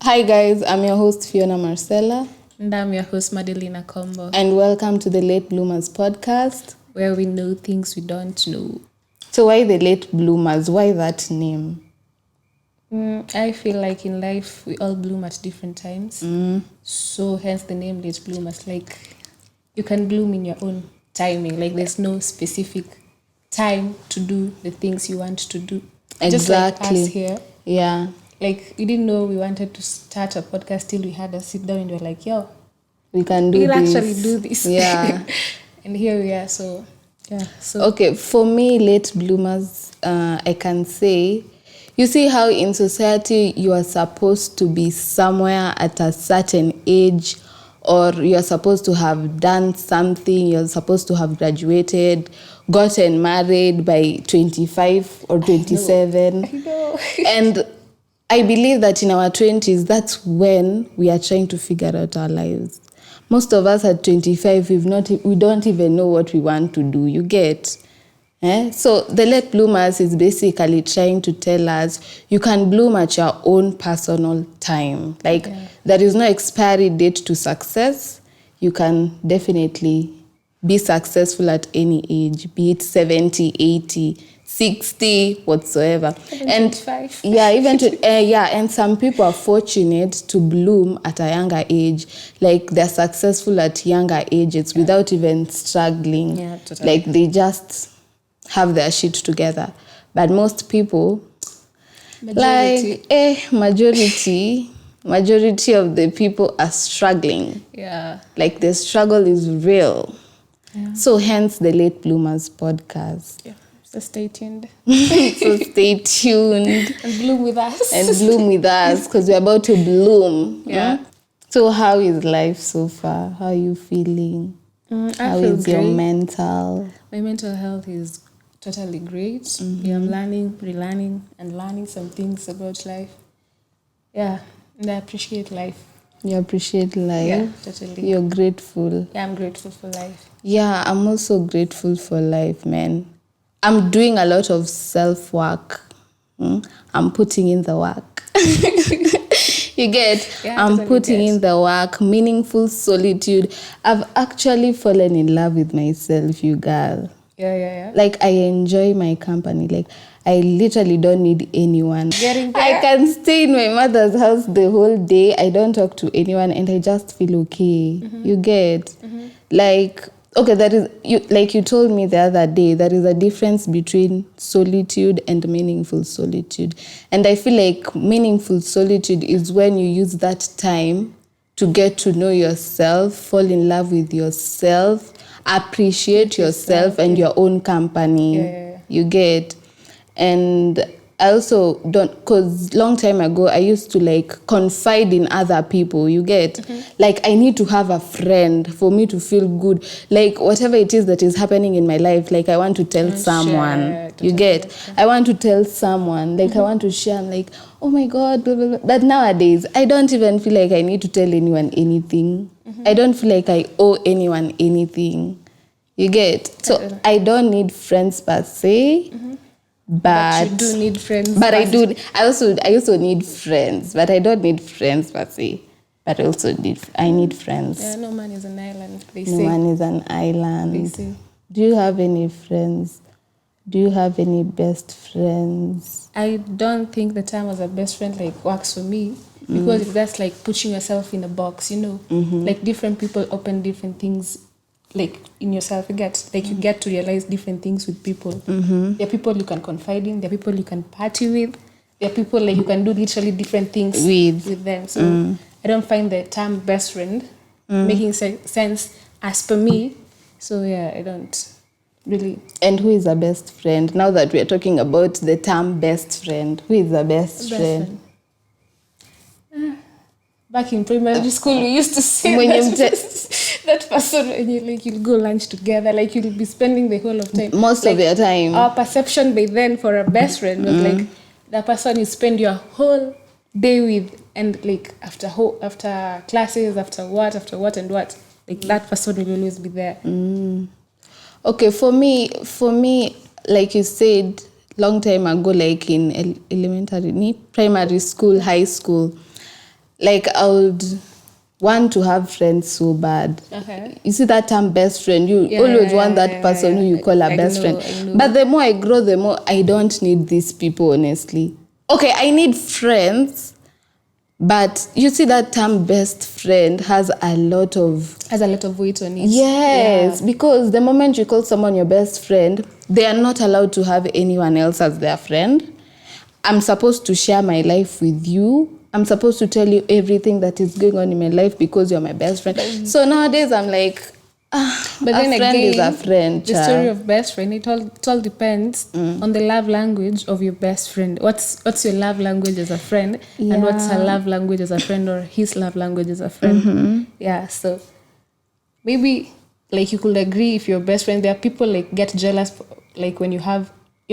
Hi guys, I'm your host Fiona Marcella. And I'm your host Madelina Combo. And welcome to the Late Bloomers podcast. Where we know things we don't know. So why the Late Bloomers? Why that name? I feel like in life we all bloom at different times. So hence the name Late Bloomers. Like you can bloom in your own timing. Like there's no specific time to do the things you want to do. Exactly. Just like us here. Yeah. Like we didn't know we wanted to start a podcast till we had a sit down and we were like, yo, we can do we'll this. actually do this. Yeah. And here we are. So yeah. So okay, for me, late bloomers, I can say, you see how in society you are supposed to be somewhere at a certain age, or you're supposed to have done something, you're supposed to have graduated, gotten married by 25 or 27. I know. And I believe that in our 20s, that's when we are trying to figure out our lives. Most of us at 25, we don't even know what we want to do. You get? So the late bloomers is basically trying to tell us you can bloom at your own personal time. There is no expiry date to success. You can definitely be successful at any age, be it 70, 80, 60, whatsoever. And and some people are fortunate to bloom at a younger age. Like they're successful at younger ages without even struggling. Yeah, totally. Like they just have their shit together. But most people, majority of the people are struggling. Yeah. Like the struggle is real. Yeah. So hence the Late Bloomers podcast. Yeah. So stay tuned. So stay tuned. And bloom with us. Because we're about to bloom. Yeah. So how is life so far? How are you feeling? How is your mental? My mental health is totally great. Mm-hmm. Yeah, I'm learning, relearning, and learning some things about life. Yeah, and I appreciate life. You appreciate life? Yeah, totally. You're grateful? Yeah, I'm grateful for life. Yeah, I'm also grateful for life, man. I'm doing a lot of self-work. I'm putting in the work. You get? Yeah, I'm totally putting in the work. Meaningful solitude. I've actually fallen in love with myself, you girl. Yeah. Like, I enjoy my company. Like, I literally don't need anyone. Getting there. I can stay in my mother's house the whole day. I don't talk to anyone and I just feel okay. Mm-hmm. You get? Mm-hmm. Like, okay, you told me the other day, there is a difference between solitude and meaningful solitude. And I feel like meaningful solitude is when you use that time to get to know yourself, fall in love with yourself, appreciate yourself and your own company. Yeah. You get? And I also don't, because long time ago, I used to like confide in other people, you get? Mm-hmm. Like I need to have a friend for me to feel good. Like whatever it is that is happening in my life, like I want to tell someone, you get? I want to tell someone, like I want to share, I'm like, oh my God, blah, blah, blah. But nowadays, I don't even feel like I need to tell anyone anything. Mm-hmm. I don't feel like I owe anyone anything. You get? So I don't need friends per se. Mm-hmm. But you do need friends. But I do. I also need friends, but I don't need friends per se. But I need friends. Yeah, no man is an island. No man is an island. They say. Do you have any friends? Do you have any best friends? I don't think the term as a best friend like works for me because that's like putting yourself in a box. You know, like different people open different things. Like in yourself, you get to realize different things with people. Mm-hmm. There are people you can confide in. There are people you can party with. There are people like you can do literally different things with them. So I don't find the term best friend making sense as per me. So yeah, I don't really. And who is a best friend? Now that we are talking about the term best friend, who is a best friend? Back in primary school, we used to say that person when you'll go lunch together, like you'll be spending the whole of time. Most of your time. Our perception by then for a best friend was like the person you spend your whole day with, and like after classes, after what, like that person will always be there. Okay, for me, like you said, long time ago, like in elementary, primary school, high school, Like I would want to have friends so bad. Okay. You see that term best friend, you always want that person who you call a best friend. I know. But the more I grow, the more I don't need these people, honestly. Okay, I need friends, but you see that term best friend has a lot of weight on it. Yes, because the moment you call someone your best friend, they are not allowed to have anyone else as their friend. I'm supposed to share my life with you. I'm supposed to tell you everything that is going on in my life because you're my best friend. So nowadays I'm like, but then a friend again, is a friend. The story of best friend, it all depends on the love language of your best friend. What's your love language as a friend, and what's her love language as a friend, or his love language as a friend? Yeah, so maybe like you could agree if you're best friend. There are people like get jealous like when you're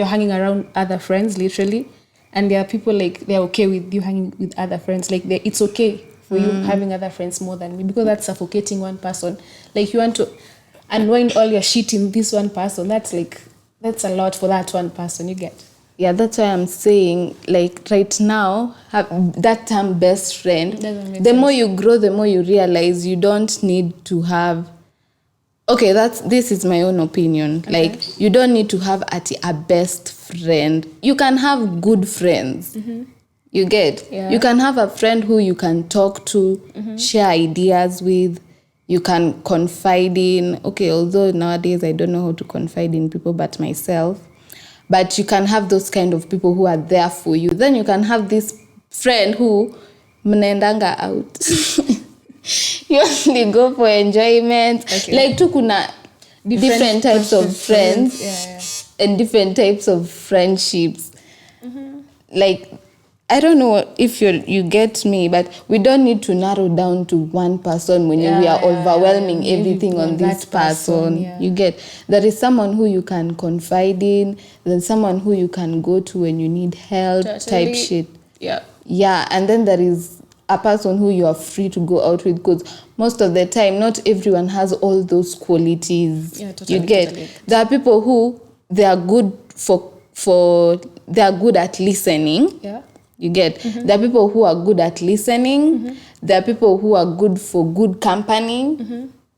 hanging around other friends, literally, and there are people like they're okay with you hanging with other friends. Like it's okay for you having other friends more than me, because that's suffocating one person. Like you want to unwind all your shit in this one person. That's a lot for that one person. You get? Yeah, that's why I'm saying, like, right now, that term best friend, the more you grow, the more you realize you don't need to have. Okay, this is my own opinion. Okay. Like, you don't need to have a best friend. You can have good friends. You get? Yeah. You can have a friend who you can talk to, share ideas with, you can confide in. Okay, although nowadays I don't know how to confide in people but myself. But you can have those kind of people who are there for you. Then you can have this friend who mnaendanga out. You only go for enjoyment. Okay. Like kuna different types of friends and different types of friendships. Like, I don't know if you get me, but we don't need to narrow down to one person when we are overwhelming everything on this person. You get? There is someone who you can confide in. There's someone who you can go to when you need help, type shit. Yeah, and then there is a person who you are free to go out with, because most of the time, not everyone has all those qualities. Yeah, totally, you get? Totally. There are people who they are good they are good at listening. Yeah. You get? There are people who are good at listening. There are people who are good for good company.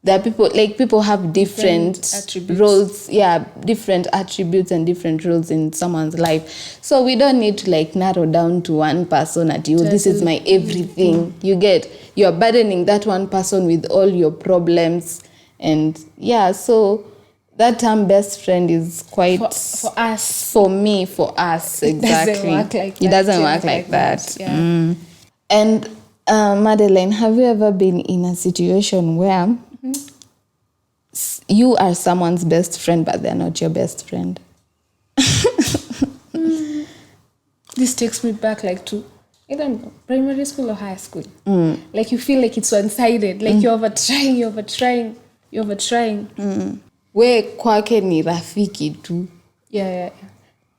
There are people have different roles. Yeah, different attributes and different roles in someone's life. So we don't need to narrow down to one person at you. This is my everything. You get? You're burdening that one person with all your problems. And yeah, so that term best friend is quite for us. For me, for us, exactly. It doesn't work like that. Yeah. And Madeleine, have you ever been in a situation where you are someone's best friend, but they're not your best friend? This takes me back to either primary school or high school. Like you feel like it's one-sided. Like you're overtrying. We kwake ni rafiki tu. Yeah.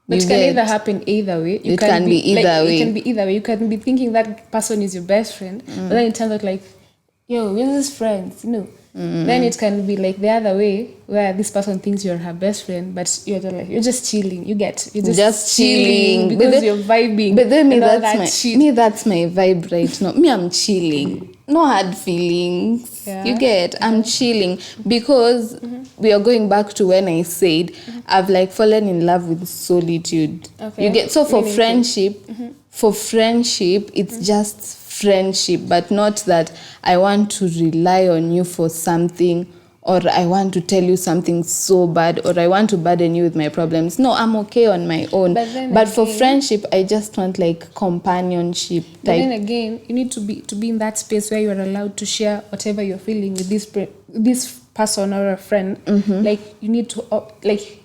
But it can either happen either way. It can be either way. It can be either way. You can be thinking that person is your best friend, but then it turns out we're just friends, Then it can be the other way, where this person thinks you're her best friend, but you're just chilling. You're just chilling because you're vibing. But then that's my vibe right now. Me, I'm chilling. No hard feelings. Yeah. You get? I'm chilling because we are going back to when I said I've fallen in love with solitude. Okay. You get? So for friendship, it's just friendship, but not that I want to rely on you for something, or I want to tell you something so bad, or I want to burden you with my problems. No, I'm okay on my own. But for friendship, I just want companionship type. But then again, you need to be in that space where you're allowed to share whatever you're feeling with this person or a friend. You need to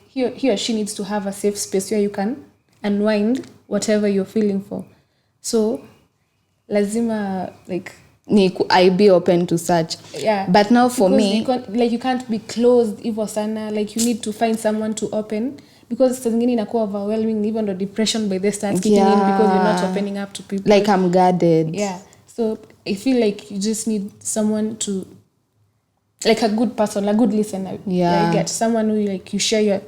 he or she needs to have a safe space where you can unwind whatever you're feeling for. So lazima I be open to such. Yeah. But now for me, you can't be closed hivyo sana. You need to find someone to open, because saa zingine inakuwa overwhelming, even the depression by the start kicking in because you're not opening up to people. I'm guarded. Yeah. So I feel you just need someone to a good person, a good listener. Yeah. You get someone who you share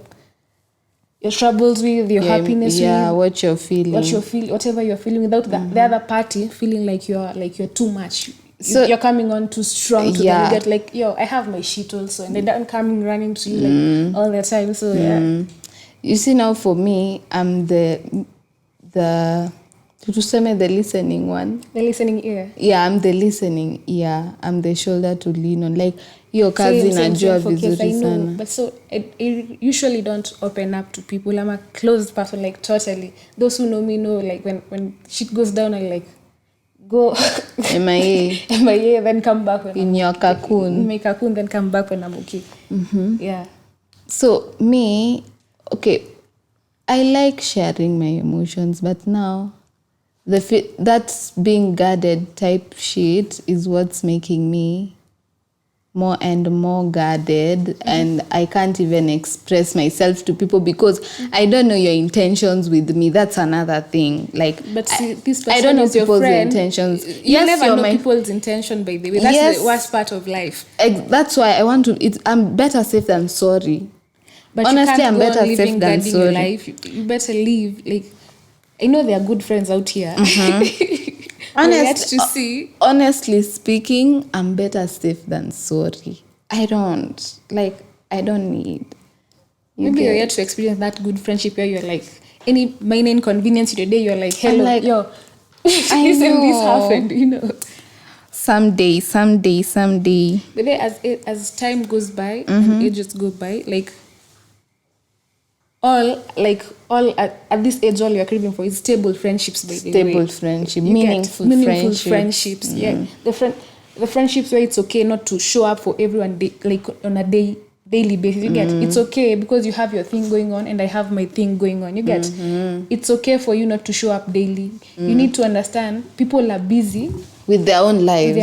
troubles with, your happiness with, what you're feeling, whatever you're feeling, without the other party feeling like you're too much. So you're coming on too strong to them. You get like, yo, I have my shit also, and then I'm coming running to you like all the time. So you see, now for me, I'm the listening one. The listening ear. Yeah, I'm the listening ear. I'm the shoulder to lean on. Like, your cousin najua vizuri sana. But so I usually don't open up to people. I'm a closed person, like totally. Those who know me know, like when shit goes down, I like go MIA, then come back when in your cocoon. In my cocoon, then come back when I'm okay. Yeah. So me, okay, I like sharing my emotions, but now that's being guarded type shit is what's making me more and more guarded, and I can't even express myself to people because I don't know your intentions with me. That's another thing. Like, but see, this person I don't know is your people's friend. intentions. You never know people's intention, by the way. That's the worst part of life. That's why I want to. I'm better safe than sorry. But honestly, I'm better safe than sorry. Your life. You better leave. Like, I know there are good friends out here. Honestly speaking, I'm better safe than sorry. I don't need. Maybe you're yet to experience that good friendship where you're like, any minor inconvenience in your day, you're like, hello, like, yo, this happened, you know. Someday. But then as time goes by and ages go by, like, all at this age, all you're craving for is stable friendships, by the way. Stable friendship, meaningful friendships. Yeah. The friendships where it's okay not to show up for everyone like on a daily basis. You get, it's okay because you have your thing going on and I have my thing going on. You get, it's okay for you not to show up daily. You need to understand people are busy with their own lives.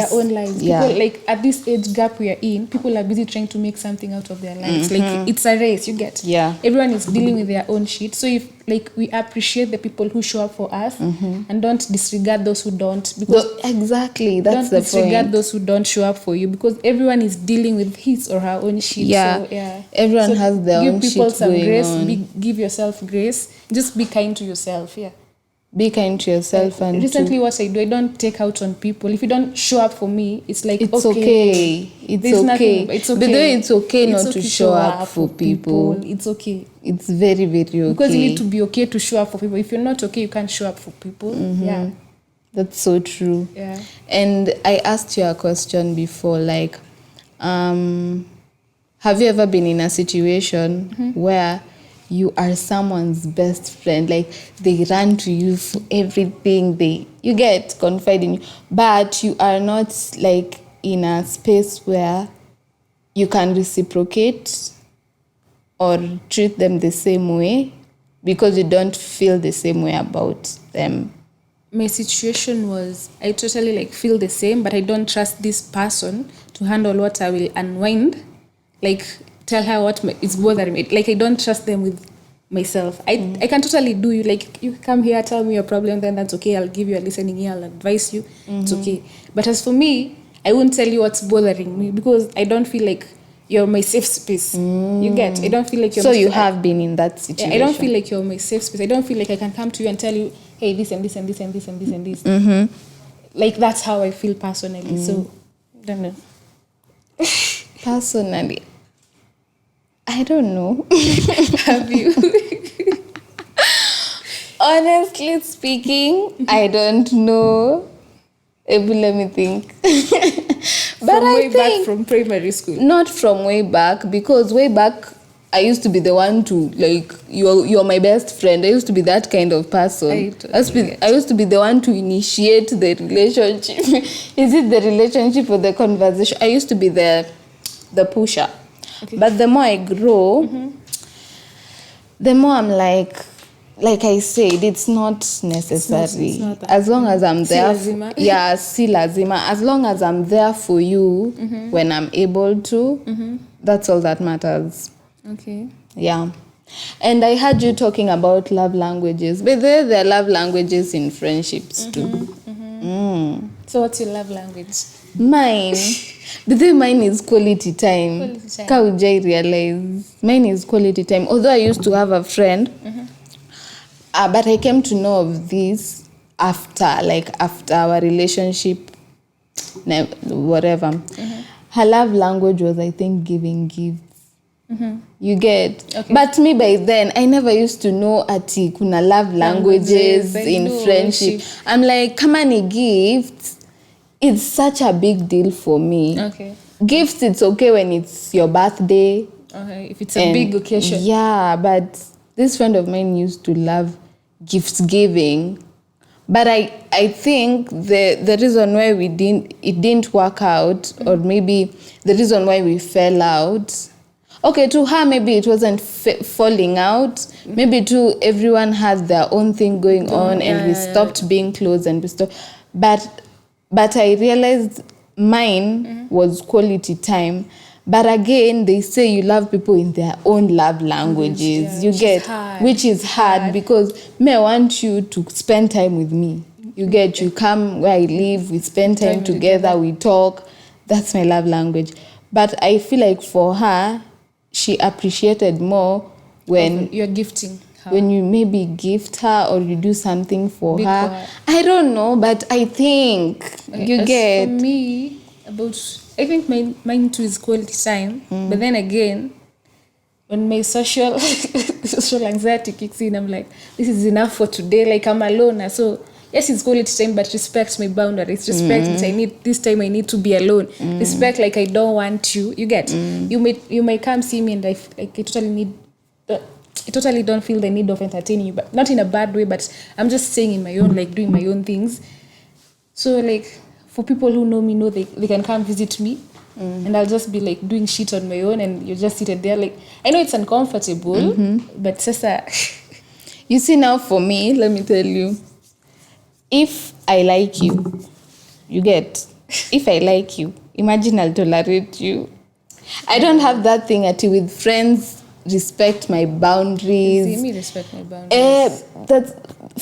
Yeah. People, like, at this age gap we are in, people are busy trying to make something out of their lives. Like, it's a race, you get. Yeah. Everyone is dealing with their own shit. So if, like, we appreciate the people who show up for us and don't disregard those who don't. Because exactly, that's the point. Don't disregard those who don't show up for you because everyone is dealing with his or her own shit. Yeah. So, yeah. Everyone has their own shit going on. Give people some grace. Give yourself grace. Just be kind to yourself. Yeah. Be kind to yourself. And recently what I do, I don't take out on people. If you don't show up for me, it's like, it's okay. It's okay. It's okay. But it's okay not to show up for people. It's okay. It's very, very okay. Because you need to be okay to show up for people. If you're not okay, you can't show up for people. Yeah. That's so true. Yeah. And I asked you a question before, like, have you ever been in a situation where you are someone's best friend, like they run to you for everything, you get confide in you, but you are not like in a space where you can reciprocate or treat them the same way because you don't feel the same way about them? My situation was, I totally like feel the same, but I don't trust this person to handle what I will unwind, like tell her what is bothering me. Like, I don't trust them with myself. I can totally do you. Like, you come here, tell me your problem, then that's okay. I'll give you a listening ear, I'll advise you. It's okay. But as for me, I won't tell you what's bothering me because I don't feel like you're my safe space. You get? I don't feel like you're so you have been in that situation. I don't feel like you're my safe space. I don't feel like I can come to you and tell you, hey, this and this and this and this and this and this. Like, that's how I feel personally. So, I don't know. Personally, I don't know. Have you? Honestly speaking, I don't know. Let me think. But I think back from primary school. Not from way back, because way back I used to be the one to, like, you're my best friend. I used to be that kind of person. I used to be the one to initiate the relationship. Is it the relationship or the conversation? I used to be the pusher. Okay. But the more I grow, the more I'm like I said, it's not necessary. It's not as long as I'm there. Si lazima. As long as I'm there for you when I'm able to, that's all that matters. Okay. Yeah. And I heard you talking about love languages. But there are love languages in friendships too. So what's your love language? Mine. But then mine is quality time. Quality time. Ka ujai realize. Mine is quality time. Although I used to have a friend, but I came to know of this after our relationship, whatever. Her love language was, I think, giving gifts. You get. Okay. But me by then, I never used to know ati kuna love languages in friendship. I'm like, kama ni gifts, it's such a big deal for me. Okay. Gifts, it's okay when it's your birthday. Okay, if it's a big occasion. Yeah, but this friend of mine used to love gift giving. But I think the reason why it didn't work out, or maybe the reason why we fell out, okay, to her maybe it wasn't falling out. Maybe too everyone had their own thing going on, and we stopped being close, and we stopped. But I realized mine was quality time. But again, they say you love people in their own love languages. Which is hard because I want you to spend time with me. You come where I live, we spend time together, we talk. That's my love language. But I feel like for her, she appreciated more when you're gifting her. When you maybe gift her or you do something for Big her. part. I don't know, but I think you get. For me, I think mine too is quality time. But then again, when my social anxiety kicks in, I'm like, this is enough for today. Like, I'm alone. So yes, it's quality time, but respect my boundaries. Respect that this time I need to be alone. Respect, like, I don't want you. You get. You may come see me and I totally don't feel the need of entertaining you, but not in a bad way, but I'm just saying in my own, like, doing my own things. So, like, for people who know me, know they can come visit me, and I'll just be, like, doing shit on my own, and you're just seated there. Like, I know it's uncomfortable, but Sasa... You see, now for me, let me tell you, if I like you, you get, if I like you, imagine I'll tolerate you. I don't have that thing with friends, respect my boundaries. See me respect my boundaries. That's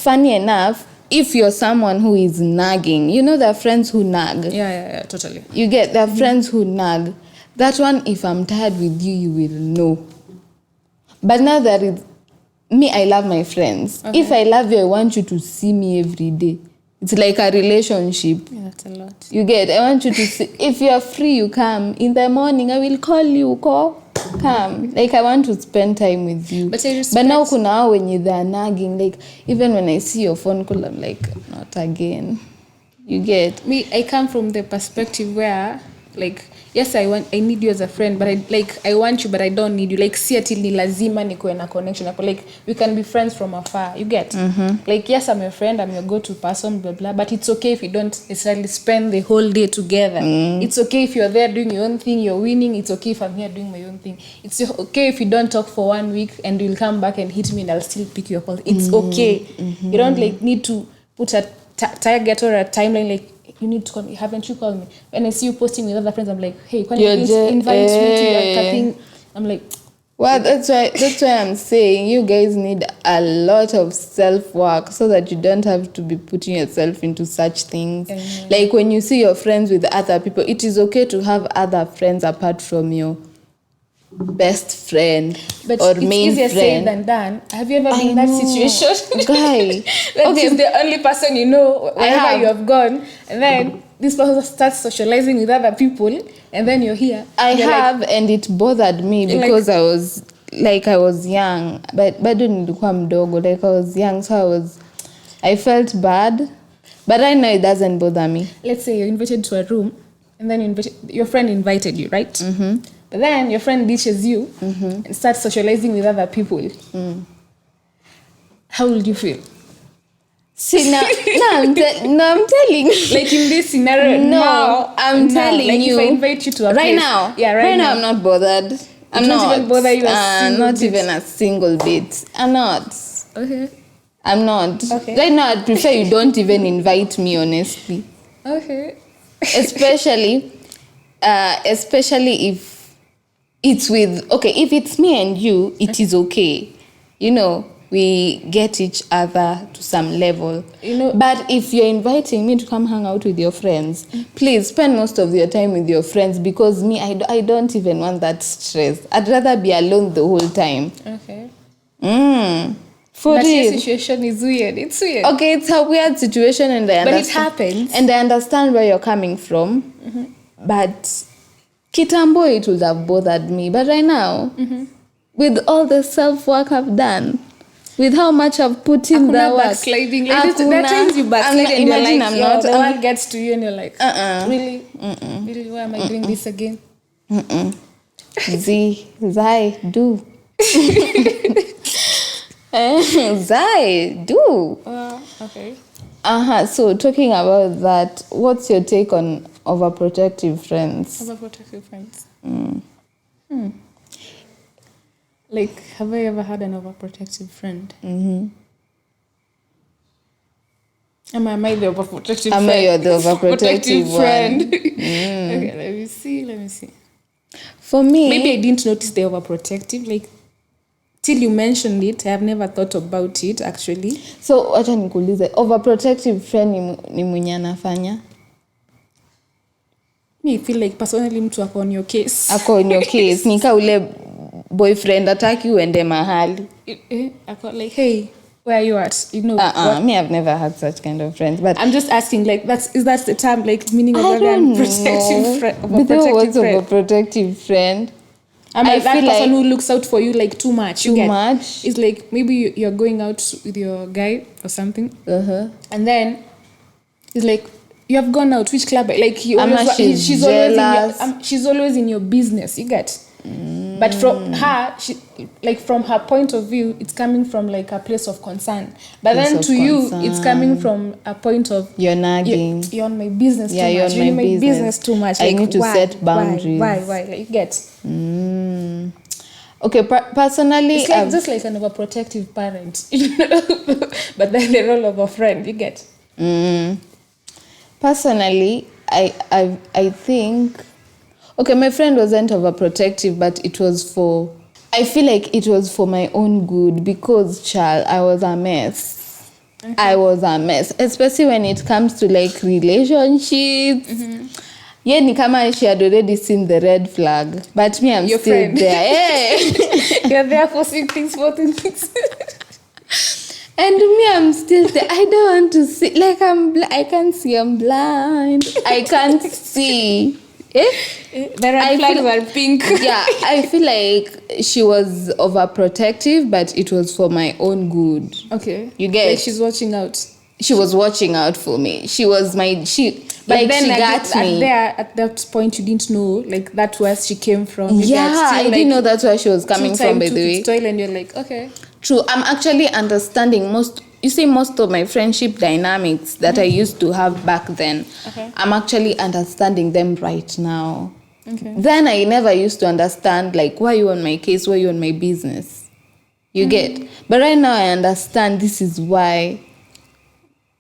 funny enough. If you're someone who is nagging, there are friends who nag. Yeah, totally. You get, there are friends who nag. That one, if I'm tired with you, you will know. But now that it's me, I love my friends. Okay. If I love you, I want you to see me every day. It's like a relationship. Yeah, that's a lot. You get, I want you to see. If you are free, you come. In the morning, I will call you. Come. Like, I want to spend time with you. But now, when they're nagging, like, even when I see your phone call, I'm like, not again. You get. Me, I come from the perspective where, like, yes, I need you as a friend, but I want you, but I don't need you. Like, si ati ni lazima nikuwe na connection. Like, we can be friends from afar. You get? Like, yes, I'm your friend, I'm your go-to person, blah, blah. But it's okay if you don't necessarily spend the whole day together. It's okay if you're there doing your own thing, you're winning. It's okay if I'm here doing my own thing. It's okay if you don't talk for 1 week and you'll come back and hit me and I'll still pick your call. It's okay. You don't, like, need to put a target or a timeline, like, you need to call me. Haven't you called me? When I see you posting with other friends, I'm like, hey, can you please invite me to your thing? I'm like, well, that's why I'm saying you guys need a lot of self-work so that you don't have to be putting yourself into such things. Like, when you see your friends with other people, it is okay to have other friends apart from your best friend or main friend. But it's easier said than done. Have you ever been in that situation? Guy. Is the only person you know wherever you have gone, and then this person starts socializing with other people, and then you're here. I have, like, and it bothered me because, like, I was young, but bado nilikuwa mdogo, like, I was young, so I felt bad, but right now it doesn't bother me. Let's say you're invited to a room, and then your friend invited you, right? But then your friend ditches you and starts socializing with other people. How would you feel? See, now I'm telling you. Like, in this scenario, I'm telling like, you. If I invite you to a right place, now. Yeah, right now. I'm not bothered. I'm not even bother you not even a single bit. I'm not. Okay. I'm not. Okay. Right now, I'd prefer you don't even invite me, honestly. Okay. Especially if it's with, okay, if it's me and you, it is okay. we get each other to some level. You know, But if you're inviting me to come hang out with your friends, please spend most of your time with your friends, because me, I don't even want that stress. I'd rather be alone the whole time. okay. For But real. your situation is weird. It's weird. Okay, it's a weird situation, and I But it understand. happens. And I understand where you're coming from. But kitambo, it would have bothered me. But right now, with all the self-work I've done, with how much I've put in the Hakuna work. backsliding. Like there are times you backslide and you're imagine like, I'm not. the world gets to you and you're like, really? Mm-mm. Really? Why am I doing this again? Zai, do. Zai, do. Okay. So talking about that, what's your take on overprotective friends? Overprotective friends. Like, have I ever had an overprotective friend? Am I the overprotective friend? Am I the overprotective friend? one? Okay, let me see. For me, Maybe I didn't notice the overprotective. Like, till you mentioned it, I have never thought about it, actually. so wacha nikuulize, overprotective friend ni mwenye anafanya? Me feel like personally mtu ako on your case. Ako on your case. Nika ule boyfriend ataki uende mahali. Ako like, hey, where are you at? You know, Me, I've never had such kind of friends. But I'm just asking, like, is that the term, like, meaning of I don't protective friend? know. But what's overprotective friend? I'm like that feel person like who looks out for you like too much. Too much? It's like maybe you're going out with your guy or something, and then it's like you have gone out. Which club? Like she's she's always in your business. You get. But from her, from her point of view, it's coming from like a place of concern. But then to you, it's coming from a point of you're nagging. You're on my business too much. You're on my business too much. I need to set boundaries. Why? Like, you get. Okay, personally, it's like just like an overprotective parent, you know, but then the role of a friend, you get. Personally, I think, okay, my friend wasn't overprotective, but it was for, I feel like it was for my own good, because, child, I was a mess. Okay. I was a mess, especially when it comes to like relationships. Yeah, ni kama she had already seen the red flag, but me, I'm your still friend. there. Yeah. You're there for things. And me, I'm still there. I don't want to see. Like I can't see. I'm blind. I can't see. The red flags are pink. Yeah, I feel like she was overprotective, but it was for my own good. Okay. You get? Like she's watching out. She was watching out for me. She was my But like then she got me. At that point, you didn't know like that's where she came from. I didn't know that's where she was coming from. By the way, toil, and you're like, okay. True. I'm actually understanding most of my friendship dynamics that I used to have back then. Okay. I'm actually understanding them right now. Okay. Then I never used to understand, like, why are you on my case? Why are you on my business? You get? But right now I understand this is why.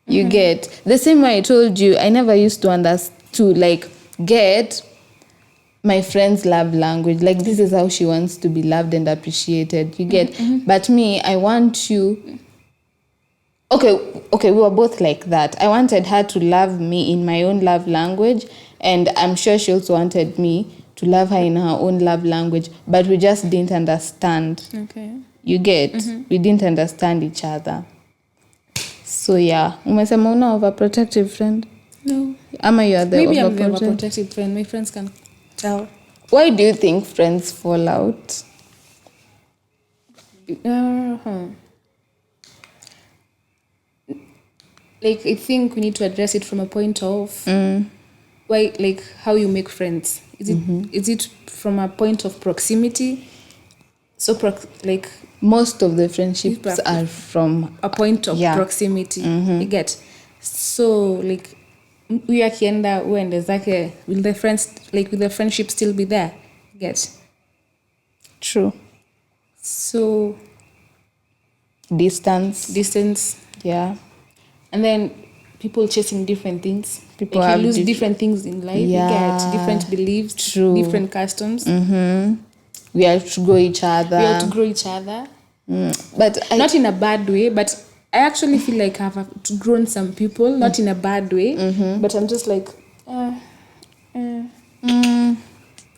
You get? The same way I told you, I never used to get my friend's love language. Like, this is how she wants to be loved and appreciated. You get? But me, I want you... Okay, we were both like that. I wanted her to love me in my own love language, and I'm sure she also wanted me to love her in her own love language, but we just didn't understand. Okay. You get? We didn't understand each other. So yeah, umesema una overprotective friend? No. Ama you are the Maybe I'm the overprotective friend. My friends can tell. Why do you think friends fall out? Like, I think we need to address it from a point of why, like, how you make friends. Is it from a point of proximity? So, like, most of the friendships are from a point of proximity. You get? So, like, we akienda uende zake, will the friendship still be there? You get? True. So, distance. Yeah. And then people chasing different things. People like have you lose different things in life. Yeah. You get different beliefs. True. Different customs. We have to grow each other. We have to grow each other. But not in a bad way, but I actually feel like I've outgrown some people, not in a bad way, but I'm just like, nah.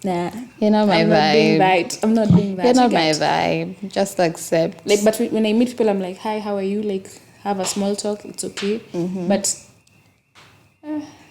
You're not my vibe. I'm not doing that. You're not my vibe. Just accept. Like, but when I meet people, I'm like, hi, how are you? Like, have a small talk. It's okay. But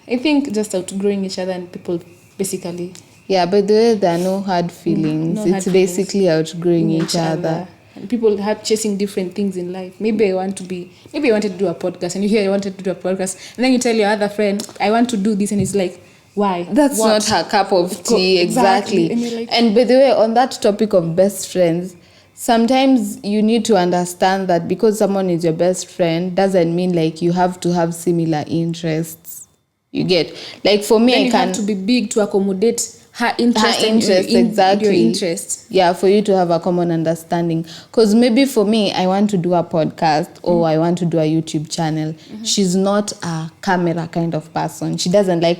I think just outgrowing each other and people basically. Yeah, but there are no hard feelings. It's basically outgrowing each other. And people have chasing different things in life. Maybe I wanted to do a podcast, and you hear I wanted to do a podcast, and then you tell your other friend, I want to do this, and it's like, why? That's not her cup of tea. Exactly. And, you're like, and by the way, on that topic of best friends, sometimes you need to understand that because someone is your best friend doesn't mean like you have to have similar interests. You get, like, for me, then you have to be big to accommodate her interest, exactly. Your interest. Yeah, for you to have a common understanding. Because maybe for me, I want to do a podcast or I want to do a YouTube channel. She's not a camera kind of person. She doesn't like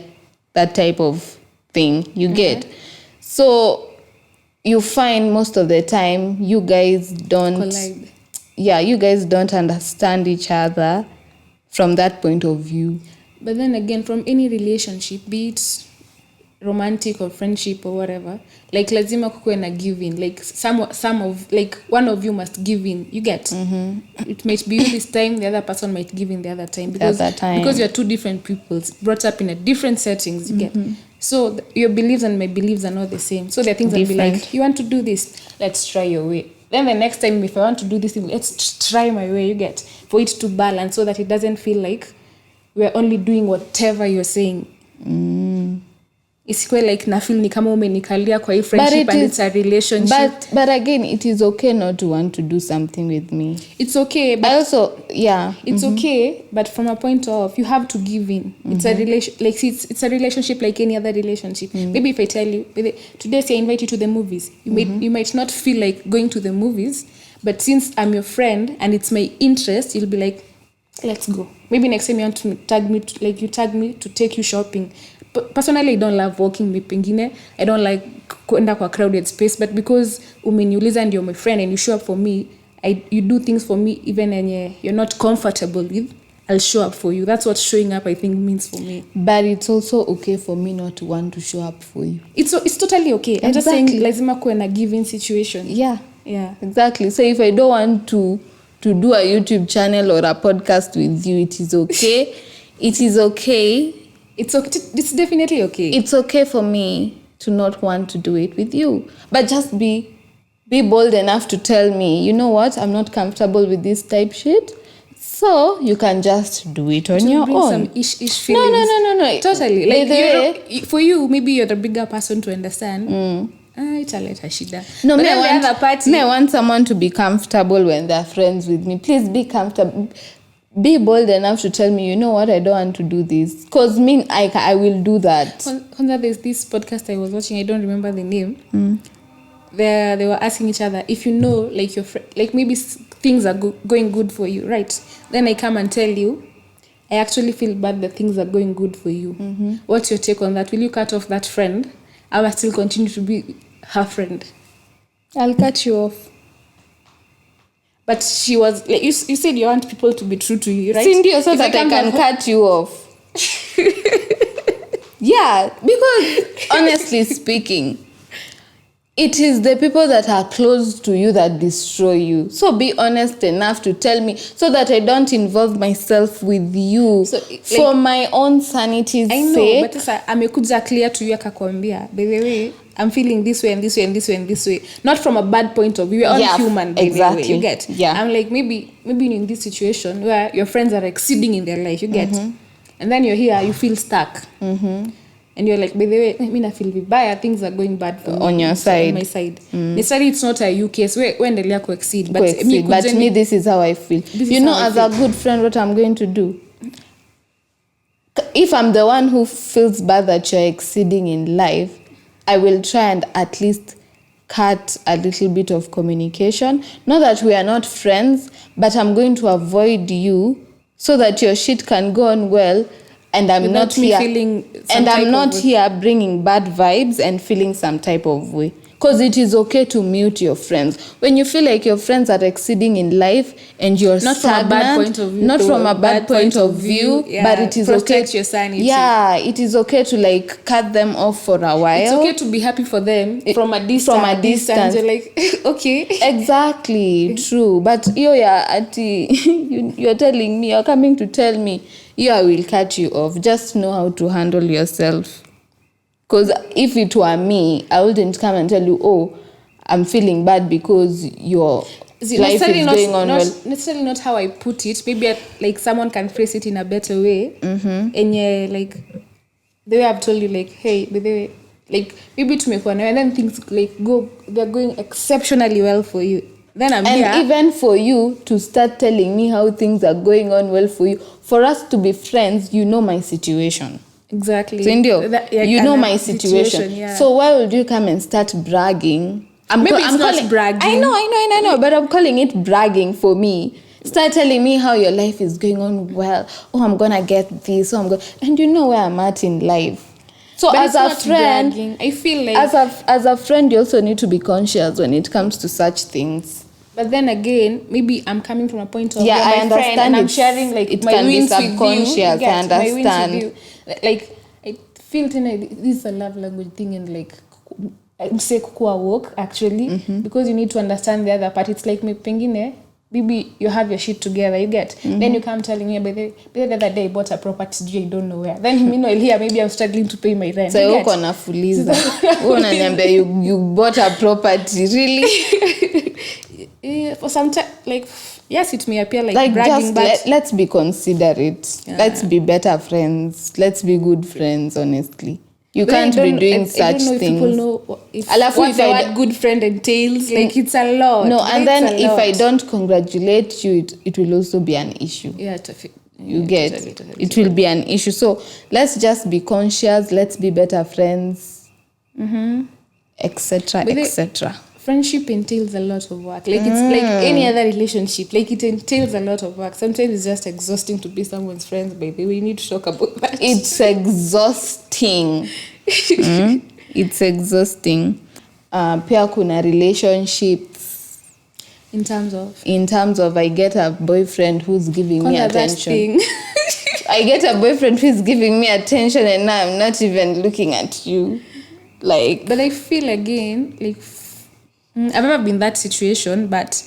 that type of thing. You get. So you find most of the time you guys don't collide. Yeah, you guys don't understand each other from that point of view. But then again, from any relationship, be it romantic or friendship or whatever, like lazima kukuwe na giving, like some of, like one of you must give in, you get. It might be you this time, the other person might give in the other time, because you're two different people brought up in a different settings, you get. So your beliefs and my beliefs are not the same, so there are things that be like, you want to do this, let's try your way. Then the next time, if I want to do this thing, let's try my way, you get, for it to balance, so that it doesn't feel like we're only doing whatever you're saying. It's quite like na feel ni kama umenikalia kwa hii friendship, and it's a relationship. But again, it is okay not to want to do something with me. It's okay, but also, yeah, it's okay, but from a point of, you have to give in. It's a relation, like it's a relationship like any other relationship. Maybe if I tell you today, say I invite you to the movies, you might not feel like going to the movies, but since I'm your friend and it's my interest, you'll be like, let's go. Maybe next time you want to tag me to take you shopping. Personally, I don't love walking pengine. I don't like kwenda kwa crowded space, but because umeniuliza and you're my friend and you show up for me, you do things for me even when you're not comfortable with, I'll show up for you. That's what showing up, I think, means for me. But it's also okay for me not to want to show up for you. It's totally okay. I'm just saying lazima kuwe na giving situation. Yeah, exactly. So if I don't want to do a YouTube channel or a podcast with you, it is okay. It is okay. It's definitely okay. It's okay for me to not want to do it with you. But just be bold enough to tell me, you know what, I'm not comfortable with this type shit. So you can just do it on your own. Some ish feelings. No. Totally. Like for you, maybe you're the bigger person to understand. Italeta shida. No, I want someone to be comfortable when they're friends with me. Please be comfortable. Be bold enough to tell me, you know what, I don't want to do this. Because I will do that. There's this podcast I was watching, I don't remember the name. They were asking each other, if you know, like your like maybe things are going good for you, right? Then I come and tell you, I actually feel bad that things are going good for you. What's your take on that? Will you cut off that friend? I will still continue to be her friend. I'll cut you off. But she was like, you said you want people to be true to you, right? Cindy, so that I can cut you off. Yeah, because honestly speaking, it is the people that are close to you that destroy you. So be honest enough to tell me so that I don't involve myself with you for my own sanity's sake. I know, but amekuja clear to you akakwambia, by the way, I'm feeling this way and this way and this way and this way. Not from a bad point of view. We're all human, by the way, you get? Yeah. I'm like, maybe in this situation where your friends are exceeding in their life, you get? And then you're here, you feel stuck. And you're like, by the way, I mean, I feel vibaya, things are going bad for me. On your side. On my side. Necessarily, it's not a you case. When the lack exceed. But me, this is how I feel. You know, as a good friend, what I'm going to do? If I'm the one who feels bad that you're exceeding in life, I will try and at least cut a little bit of communication. Not that we are not friends, but I'm going to avoid you so that your shit can go on well. And I'm not here. And I'm not here bringing bad vibes and feeling some type of way. Because it is okay to mute your friends. When you feel like your friends are exceeding in life and you're Not stagnant, from a bad point of view. not from a bad point of view, yeah, but it is protect okay. your sanity. Yeah, it is okay to like cut them off for a while. It's okay to be happy for them from a distance. From a distance. You're like, okay. Exactly, true. But you're telling me, you're coming to tell me, I will cut you off. Just know how to handle yourself. Because if it were me, I wouldn't come and tell you, oh, I'm feeling bad because your life is going on well. Necessarily not how I put it. Maybe like someone can phrase it in a better way. And like the way I've told you, like, hey, the way, like maybe to make one, and then things like they're going exceptionally well for you. Then I'm here. And even for you to start telling me how things are going on well for you, for us to be friends, you know my situation. Exactly. So you know my situation. Yeah. So why would you come and start bragging? I'm not bragging. I know, but I'm calling it bragging for me. Start telling me how your life is going on well. Oh, I'm gonna get this. And you know where I'm at in life. So but as a friend, bragging. I feel like as a friend, you also need to be conscious when it comes to such things. But then again, maybe I'm coming from a point of I understand friend and I'm sharing like it my can wins be subconscious. with you. I understand. My wins with you. Like I feel this is a love language thing, and like I say kukua walk actually because you need to understand the other part. It's like me pengine. Maybe you have your shit together, you get. Then you come telling me, but the other day I bought a property, I don't know where. Then meanwhile here, maybe I'm struggling to pay my rent. So you gonna fuliza. You bought a property, really? For some time, like, yes, it may appear like bragging, but let's be considerate. Yeah. Let's be better friends. Let's be good friends, honestly. You can't be doing such things. I don't know if people know what the word good friend entails. Like, it's a lot. No, and then if I don't congratulate you, it will also be an issue. Yeah, you get. Totally. It will be an issue. So let's just be conscious. Let's be better friends, etc., etc. Friendship entails a lot of work. Like, it's like any other relationship. Like, it entails a lot of work. Sometimes it's just exhausting to be someone's friend, baby. We need to talk about that. It's exhausting. It's exhausting. Pia kuna relationships. In terms of I get a boyfriend who's giving me attention. I get a boyfriend who's giving me attention and now I'm not even looking at you. Like, but I feel again, like, I've never been in that situation, but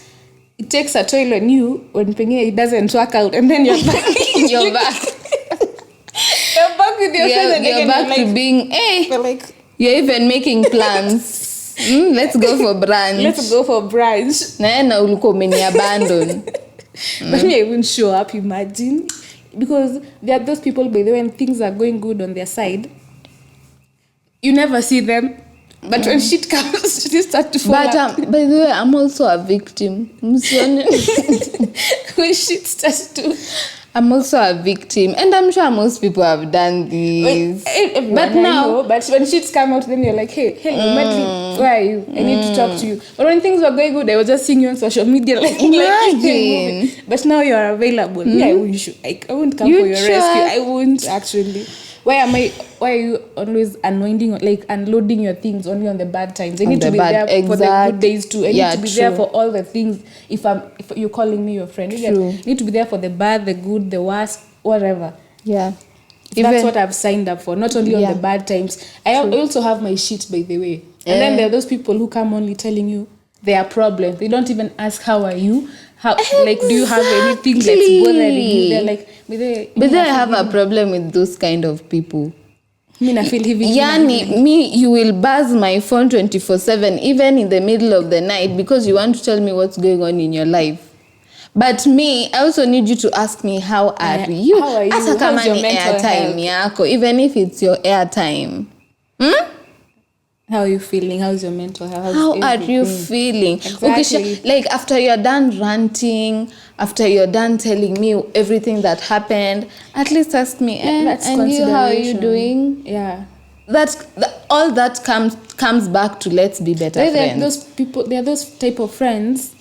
it takes a toll on you when it doesn't work out, and then you're back. You're back. You're back with your friends again. You're back to being, you're even making plans. Let's go for brunch. Na ulikuwa umeniabandon. But me, I wouldn't show up, imagine. Because there are those people, by the way, when things are going good on their side, you never see them. But when shit comes, they start to fall out. But by the way, I'm also a victim. When shit starts to... I'm also a victim. And I'm sure most people have done this. But now... But when shit's come out, then you're like, hey, Madeline, where are you? I need to talk to you. But when things were going good, I was just seeing you on social media. Like, imagine. But now you're available. Yeah, I won't come for your rescue. I won't, actually. Why are you always unloading your things only on the bad times? I need to be there for the good days too. I need to be there for all the things. If you're calling me your friend, you need to be there for the bad, the good, the worst, whatever. Yeah. That's what I've signed up for, not only on the bad times. I also have my shit, by the way. And then there are those people who come only telling you their problems. They don't even ask, how are you? Like, do you have anything that's bothering you? They're like, but I have a problem with those kind of people. I feel heavy. You will buzz my phone 24/7, even in the middle of the night, because you want to tell me what's going on in your life. But me, I also need you to ask me, how are you? How are you? How's your mental health? Yako, even if it's your airtime. How are you feeling? How's your mental health? How are you feeling? Exactly. Okay, like after you're done ranting, after you're done telling me everything that happened, at least ask me, and you, how are you doing? Yeah. All that comes back to let's be better friends. There are those type of friends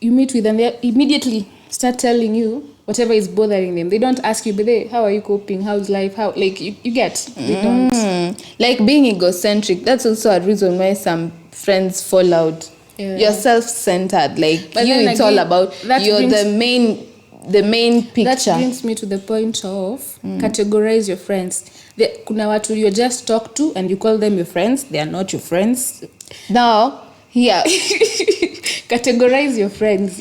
you meet with, and they immediately start telling you whatever is bothering them. They don't ask you, but how are you coping? How's life? How, like, you get, they don't. Like being egocentric, that's also a reason why some friends fall out. Yeah. You're self-centered, like But you, then it's again, all about you're the main picture. That brings me to the point of categorize your friends. Kuna watu you just talk to and you call them your friends. They are not your friends. Now, here. Categorize your friends.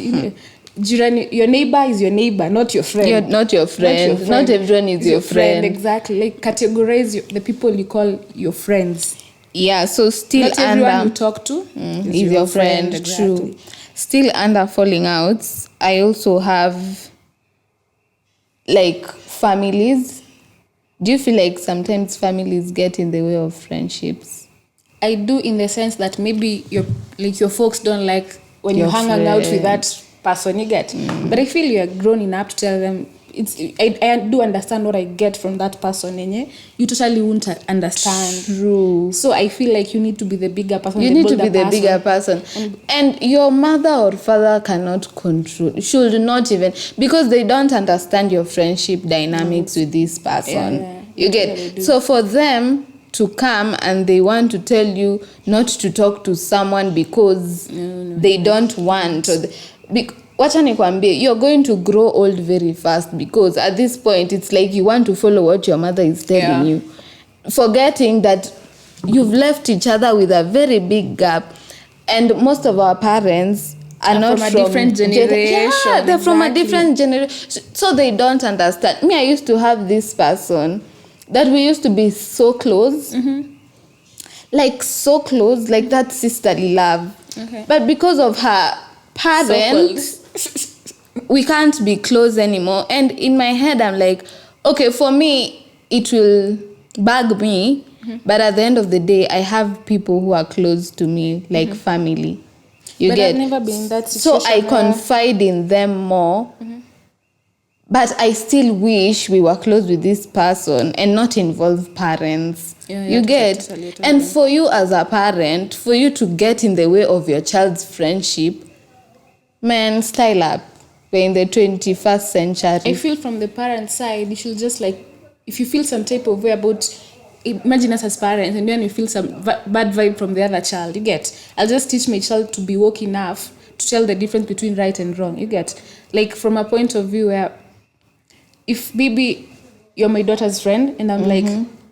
Your neighbor is your neighbor, not your friend. You're not your friend. Not everyone is your friend. Exactly. Like categorize the people you call your friends. Yeah, so still not everyone you talk to is your friend. Exactly. True. Still under falling outs, I also have like families. Do you feel like sometimes families get in the way of friendships? I do, in the sense that maybe your folks don't like when you hang out with that person, you get. But I feel you are grown enough to tell them. I do understand what I get from that person. You totally won't understand. True. So I feel like you need to be the bigger person. You need to be the bigger person. And your mother or father cannot control, should not even, because they don't understand your friendship dynamics with this person. Yeah. You get. So for them to come and they want to tell you not to talk to someone because they don't want, wacha nikwambie, you're going to grow old very fast, because at this point it's like you want to follow what your mother is telling you, forgetting that you've left each other with a very big gap. And most of our parents are not from a different generation. They're from a different generation, so they don't understand. Me, I used to have this person that we used to be so close, like so close, like that sisterly love. But because of her parents, we can't be close anymore. And in my head, I'm like, okay, for me, it will bug me. But at the end of the day, I have people who are close to me, like family. I've never been in that situation. So I confide in them more. But I still wish we were close with this person and not involve parents. You get? Totally. And for you as a parent, for you to get in the way of your child's friendship, man, style up. We're in the 21st century. I feel from the parent side, you should just like, if you feel some type of way about, imagine us as parents, and then you feel some bad vibe from the other child, you get. I'll just teach my child to be woke enough to tell the difference between right and wrong, you get. Like from a point of view where, if maybe you're my daughter's friend, and I'm like,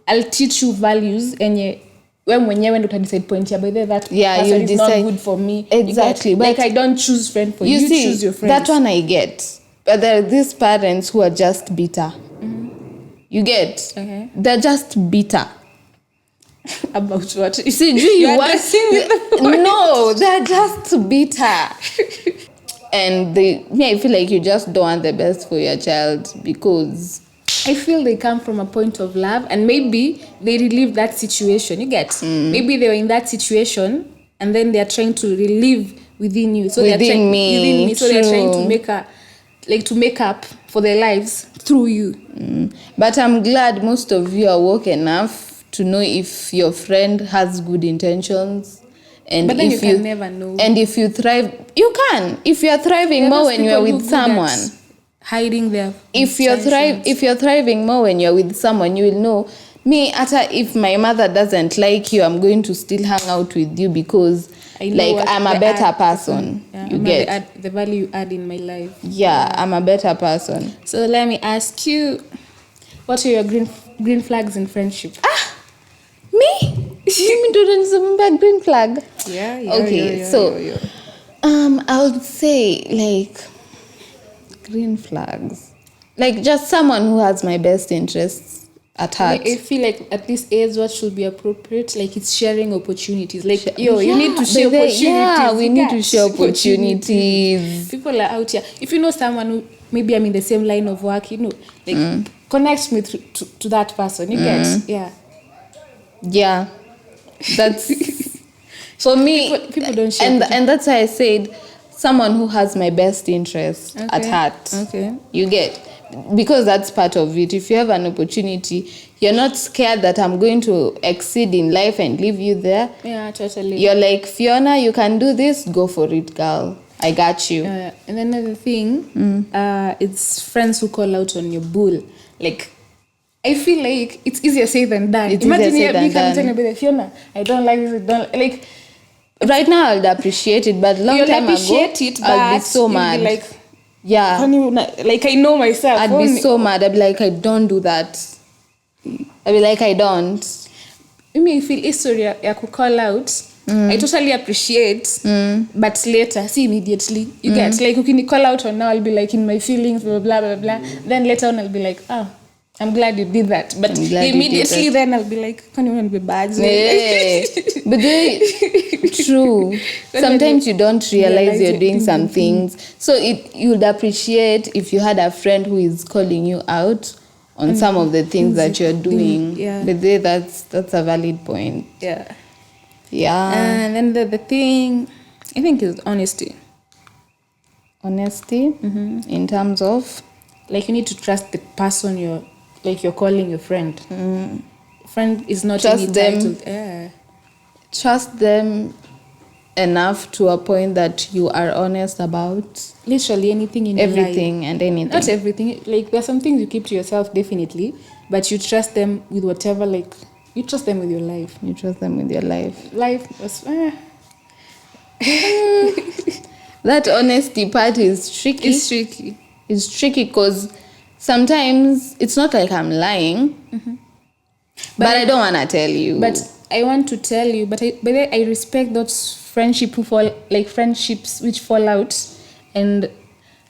I'll teach you values, and when mwenyewe ndo decide point ya by that person is not good for me. Exactly. But like I don't choose friend for you. You choose your friends. That one I get. But there are these parents who are just bitter. You get? They're just bitter. About what? You see, no, they're just bitter. And I feel like you just don't want the best for your child, because I feel they come from a point of love, and maybe they relive that situation. You get? Maybe they were in that situation, and then they are trying to relive within you. So within me. So they're trying to make up for their lives through you. But I'm glad most of you are woke enough to know if your friend has good intentions. And but then you can never know. And if you thrive, you can. If you are thriving more when you are with someone. Hiding their if you're thriving more when you're with someone, you will know, me, if my mother doesn't like you, I'm going to still hang out with you because I'm a better person. You get the value you add in my life. I'm a better person. So let me ask you, what are your green flags in friendship? Me? You mean to remember green flag? I would say green flags, just someone who has my best interests at heart. I feel like at this age, what should be appropriate, it's sharing opportunities. You need to share opportunities. Yeah, we need to share opportunities. People are out here. If you know someone who maybe I'm in the same line of work, connect me to that person. You get? Yeah, that's for me. People don't share, and that's why I said someone who has my best interest at heart. You get, because that's part of it. If you have an opportunity, you're not scared that I'm going to exceed in life and leave you there. Yeah, totally. You're like, Fiona, you can do this, go for it, girl. I got you. And another thing, it's friends who call out on your bull. Like, I feel like it's easier said than done. It's Imagine easier said me than coming to like, Fiona, I don't like this, I don't like. Right now, I'll appreciate it, but long You'll time appreciate ago, it, I'll be but so you'll be mad. like, yeah, like I know myself. I'd be so mad. I'd be like, I don't do that. I'd be like, I don't. Me, I feel history ya call out. I totally appreciate, but later, see immediately. You get like, okay, call out on now. I'll be like in my feelings, blah blah blah blah. Then later on, I'll be like, I'm glad you did that. But immediately then I'll be like, can't even be bad. Yeah. But true. Sometimes you don't realize you're doing some things. So you'd appreciate if you had a friend who is calling you out on some of the things that you're doing. Yeah. But that's a valid point. Yeah. Yeah. And then the thing, I think, is honesty. Honesty in terms of? Like, you need to trust the person you're calling your friend. Friend is not Trust entitled. them. Trust them enough to a point that you are honest about literally anything in everything your life. And anything. Not everything. Like, there are some things you keep to yourself, definitely, but you trust them with whatever. Like, you trust them with your life. You trust them with your life. Life was. That honesty part is tricky. It's tricky. It's tricky because sometimes it's not like I'm lying, but I don't want to tell you. But I want to tell you. But I respect those friendships which fall out, and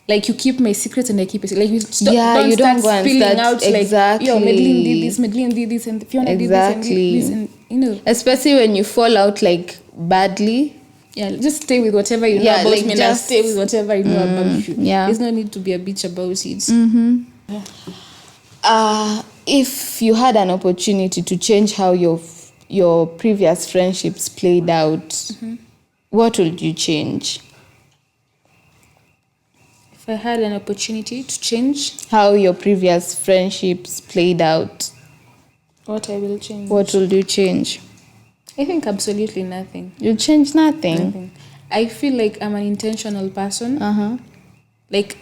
like, you keep my secrets and I keep it. Like, you don't start spilling out exactly. Like, yo, Madeline did this, and Fiona did this, and especially when you fall out like badly. Yeah, just stay with whatever you know about me, and I'll stay with whatever you know about you. Yeah. There's no need to be a bitch about it. If you had an opportunity to change how your previous friendships played out, what would you change? If I had an opportunity to change how your previous friendships played out, what I will change? What will you change? I think absolutely nothing. You'll change nothing? I feel like I'm an intentional person. Like,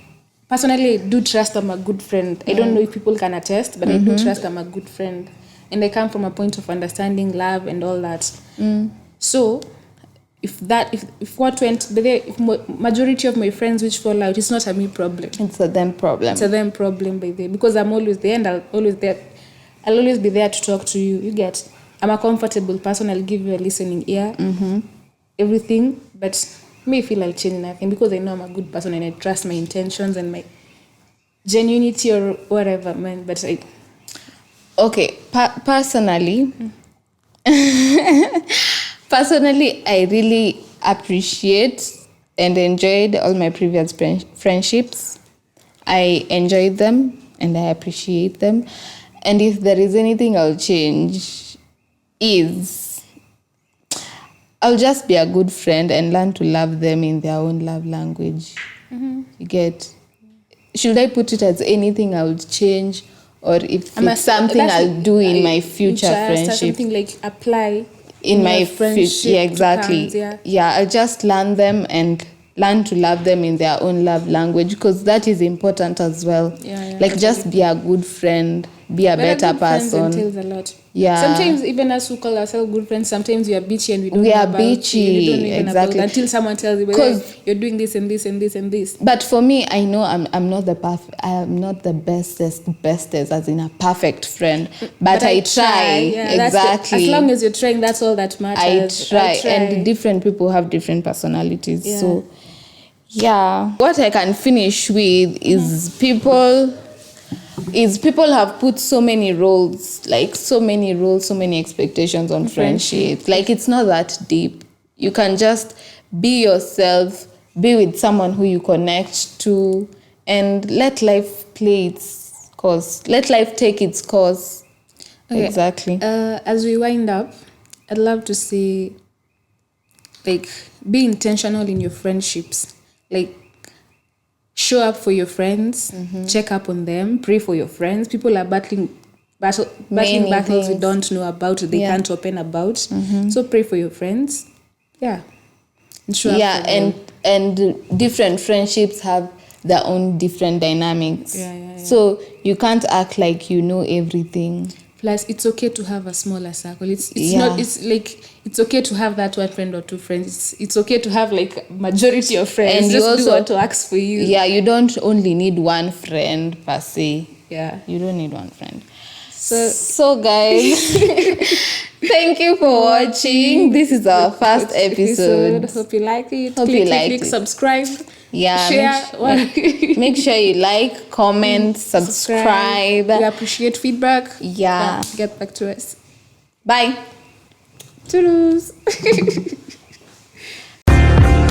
personally, I do trust I'm a good friend. I don't know if people can attest, but I do trust I'm a good friend. And I come from a point of understanding, love, and all that. So, if majority of my friends which fall out, it's not a me problem. It's a them problem. It's a them problem by them. Because I'm always there, and I'll always be there to talk to you. You get? I'm a comfortable person. I'll give you a listening ear. Everything. But me feel I'll change nothing because I know I'm a good person and I trust my intentions and my genuinity or whatever, man. But okay, personally, I really appreciate and enjoyed all my previous friendships. I enjoyed them and I appreciate them. And if there is anything I'll change, I'll just be a good friend and learn to love them in their own love language. You get? Should I put it as anything I'll change, or if it's something I'll do in my future friendship? Something like apply in my friendship. Yeah, exactly. I'll just learn them and learn to love them in their own love language, because that is important as well. Like, just be a good friend, be a better person. Entails a lot. Yeah. Sometimes even us who call ourselves good friends, sometimes we are bitchy and we don't know about bitchy. You don't even Exactly. About until someone tells you, because you're doing this and this and this and this. But for me, I know I'm not the bestest as in a perfect friend, but I try. Exactly. As long as you're trying, that's all that matters. I try. And different people have different personalities. So what I can finish with is people have put so many roles, so many expectations on friendships. Like, it's not that deep. You can just be yourself, be with someone who you connect to, and let life play its course. Let life take its course. Okay. Exactly. As we wind up, I'd love to say, like, be intentional in your friendships. Like, show up for your friends, check up on them, pray for your friends. People are battling battles we don't know about, they can't open about. So pray for your friends. Yeah. show up Yeah, for them. and different friendships have their own different dynamics. Yeah. So you can't act like you know everything. Plus, it's okay to have a smaller circle. It's Yeah. not. It's like it's okay to have that one friend or two friends. It's okay to have like majority of friends. And you Just do also- what works for you. Yeah, you don't only need one friend per se. Yeah. You don't need one friend. So So guys, thank you for watching. This is our first episode. Hope you like it. Hope you liked click, it. subscribe. Yeah, Share. make sure you like, comment, subscribe. We appreciate feedback. Yeah. Get back to us. Bye. Toodles.